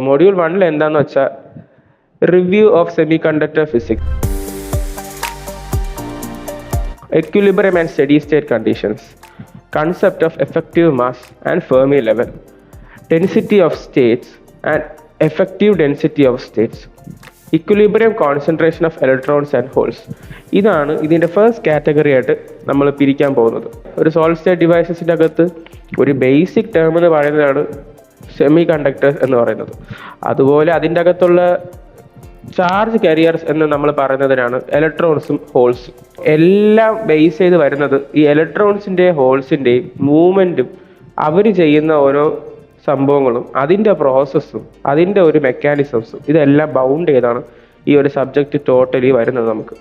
Module 1 എന്താന്ന് വെച്ചാൽ review of semi conductor physics, equilibrium and steady state conditions, concept of effective mass and Fermi level, density of states and effective density of states, equilibrium concentration of electrons and holes. ഇതാണ് ഇതിൻ്റെ first category ആയിട്ട് നമ്മൾ പിരിക്കാൻ പോകുന്നത്. ഒരു solid state ഡിവൈസസിൻ്റെ അകത്ത് ഒരു basic term എന്ന് പറയുന്നതാണ് സെമി കണ്ടക്ടേഴ്സ് എന്ന് പറയുന്നത്. അതുപോലെ അതിൻ്റെ അകത്തുള്ള ചാർജ് കാരിയേഴ്സ് എന്ന് നമ്മൾ പറയുന്നതിനാണ് ഇലക്ട്രോൺസും ഹോൾസും. എല്ലാം ബേസ് ചെയ്ത് വരുന്നത് ഈ ഇലക്ട്രോൺസിൻ്റെയും ഹോൾസിൻ്റെയും മൂവ്മെൻറ്റും അവർ ചെയ്യുന്ന ഓരോ സംഭവങ്ങളും അതിൻ്റെ പ്രോസസ്സും അതിൻ്റെ ഒരു മെക്കാനിസംസും ഇതെല്ലാം ബൗണ്ട് ചെയ്താണ് ഈ ഒരു സബ്ജക്റ്റ് ടോട്ടലി വരുന്നത് നമുക്ക്.